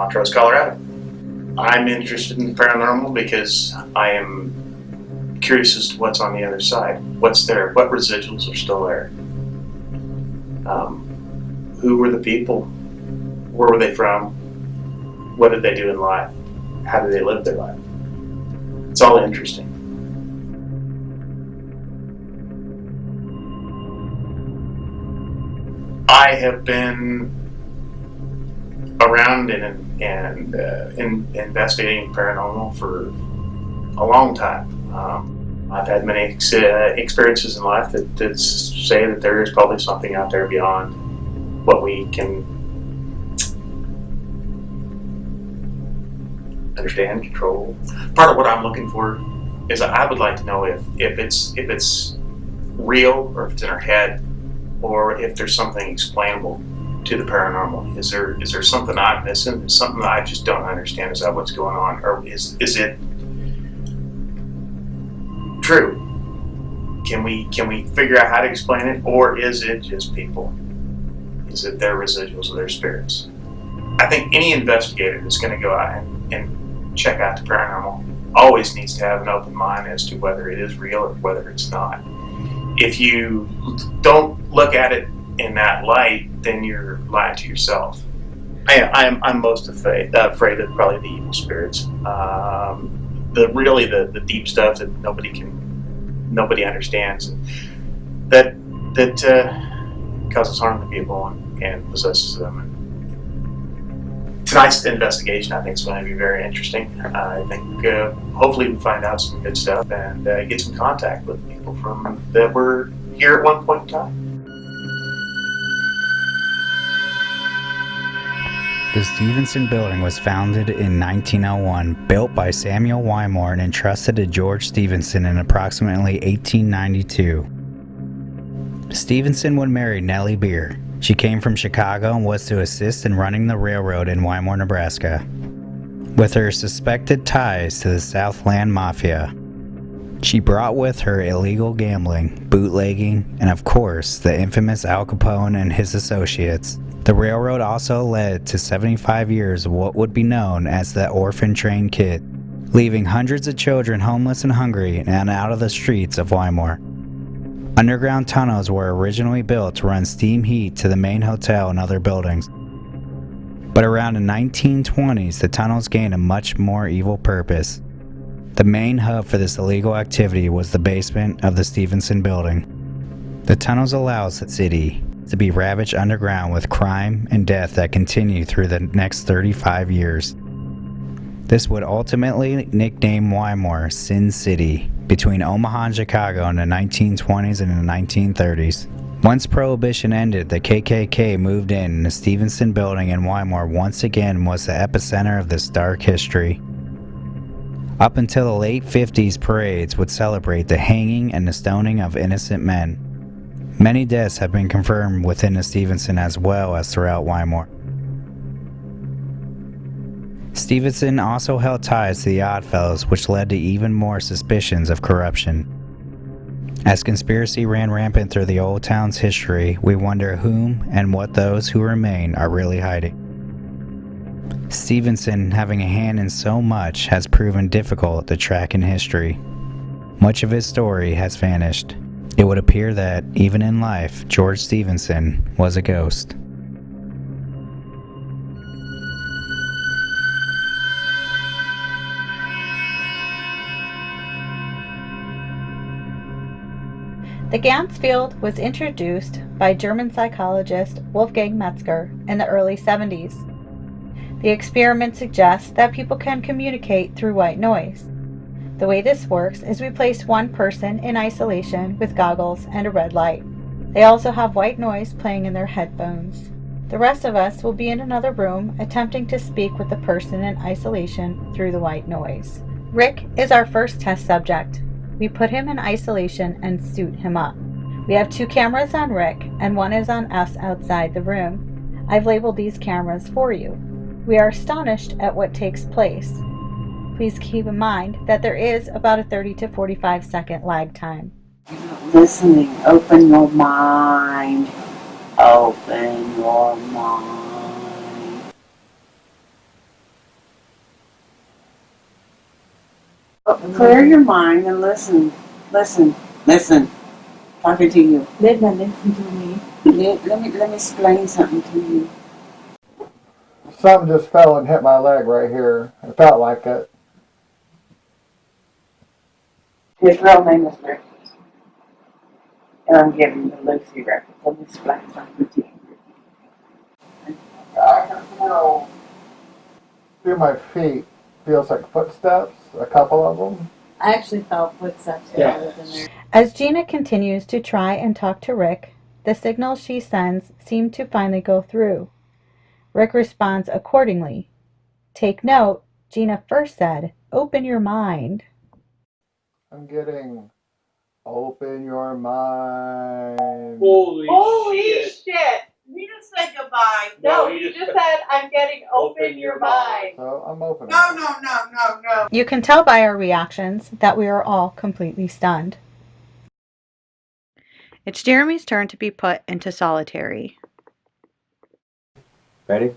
Montrose, Colorado. I'm interested in the paranormal because I am curious as to what's on the other side. What's there? What residuals are still there? Who were the people? Where were they from? What did they do in life? How did they live their life? It's all interesting. I have been around and investigating paranormal for a long time. I've had many experiences in life that say that there is probably something out there beyond what we can understand, control. Part of what I'm looking for is I would like to know if it's real, or if it's in our head, or if there's something explainable to the paranormal. Is there something I'm missing? Is something that I just don't understand? Is that what's going on, or is it true? Can we figure out how to explain it, or is it just people? Is it their residuals of their spirits? I think any investigator that's going to go out and check out the paranormal always needs to have an open mind as to whether it is real or whether it's not. If you don't look at it in that light, then you're lying to yourself. I'm most afraid of probably the evil spirits. The deep stuff that nobody understands, and that causes harm to people and possesses them. Tonight's investigation, I think, is going to be very interesting. I think hopefully we find out some good stuff and get some contact with people that were here at one point in time. The Stephenson Building was founded in 1901, built by Samuel Wymore and entrusted to George Stephenson in approximately 1892. Stephenson would marry Nellie Beer. She came from Chicago and was to assist in running the railroad in Wymore, Nebraska. With her suspected ties to the Southland Mafia, she brought with her illegal gambling, bootlegging, and of course, the infamous Al Capone and his associates. The railroad also led to 75 years of what would be known as the orphan train kid, leaving hundreds of children homeless and hungry and out of the streets of Wymore. Underground tunnels were originally built to run steam heat to the main hotel and other buildings. But around the 1920s, the tunnels gained a much more evil purpose. The main hub for this illegal activity was the basement of the Stephenson Building. The tunnels allows the city to be ravaged underground with crime and death that continued through the next 35 years. This would ultimately nickname Wymore Sin City between Omaha and Chicago in the 1920s and the 1930s. Once Prohibition ended, the KKK moved in, and the Stephenson Building in Wymore once again was the epicenter of this dark history. Up until the late 50s, parades would celebrate the hanging and the stoning of innocent men. Many deaths have been confirmed within the Stephenson as well as throughout Wymore. Stephenson also held ties to the Oddfellows, which led to even more suspicions of corruption. As conspiracy ran rampant through the old town's history, we wonder whom and what those who remain are really hiding. Stephenson, having a hand in so much, has proven difficult to track in history. Much of his story has vanished. It would appear that, even in life, George Stephenson was a ghost. The Ganz field was introduced by German psychologist Wolfgang Metzger in the early 70s. The experiment suggests that people can communicate through white noise. The way this works is we place one person in isolation with goggles and a red light. They also have white noise playing in their headphones. The rest of us will be in another room attempting to speak with the person in isolation through the white noise. Rick is our first test subject. We put him in isolation and suit him up. We have 2 cameras on Rick and 1 is on us outside the room. I've labeled these cameras for you. We are astonished at what takes place. Please keep in mind that there is about a 30 to 45 second lag time. Listening, open your mind. Open your mind. Clear your mind and listen. Listen. Listen. Talking to you. Listen to me. Let me explain something to you. Something just fell and hit my leg right here. It felt like it. His real name is Rick. And I'm giving the Lucy record. Let me explain something to you. I can feel through my feet. Feels like footsteps, a couple of them. I actually felt footsteps when I was in there. As Gina continues to try and talk to Rick, the signals she sends seem to finally go through. Rick responds accordingly. Take note, Gina first said, "Open your mind." I'm getting open your mind. Holy shit! He just said goodbye. No, you just said, I'm getting open your mind. So I'm opening. No. You can tell by our reactions that we are all completely stunned. It's Jeremy's turn to be put into solitary. Ready?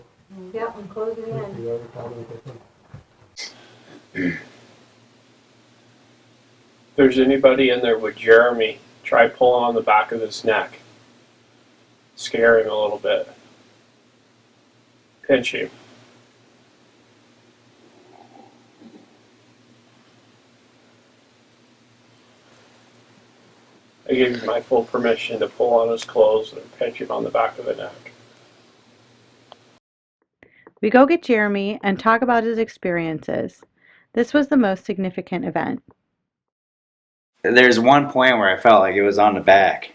Yep, I'm closing in. If there's anybody in there with Jeremy, try pulling on the back of his neck. Scare him a little bit. Pinch him. I give you my full permission to pull on his clothes and pinch him on the back of the neck. We go get Jeremy and talk about his experiences. This was the most significant event. There's one point where I felt like it was on the back.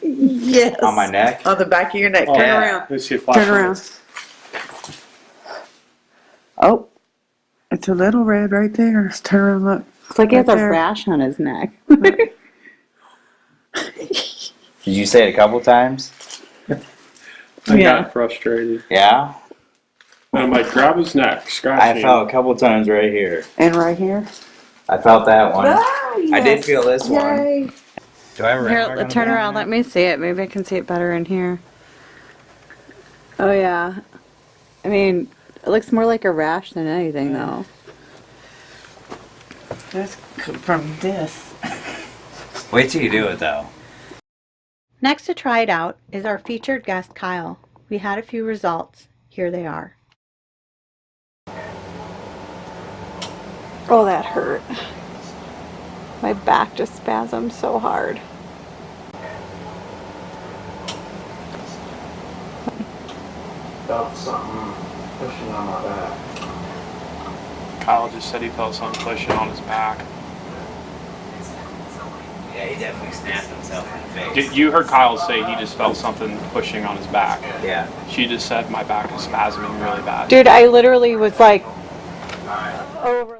Yes. On my neck? On the back of your neck. Oh, Turn yeah. around. Let's see a Turn around. Oh, it's a little red right there. Let's turn around, look. It's like he has Right a there. rash on his neck. Did you say it a couple times? I Yeah. got frustrated. Yeah? And I'm like, grab his neck, scratch I him. felt a couple times right here. And right here. I felt that one. Ah, I did feel this one. Yay. Do I have a Here, turn around. Let me see it. Maybe I can see it better in here. Oh, yeah. I mean, it looks more like a rash than anything, though. That's from this. Wait till you do it though. Next to try it out is our featured guest, Kyle. We had a few results. Here they are. Oh, that hurt. My back just spasmed so hard. Felt something pushing on my back. Kyle just said he felt something pushing on his back. Yeah, he definitely snapped himself in the face. You heard Kyle say he just felt something pushing on his back. Yeah. She just said my back is spasming really bad. Dude, I literally was like over.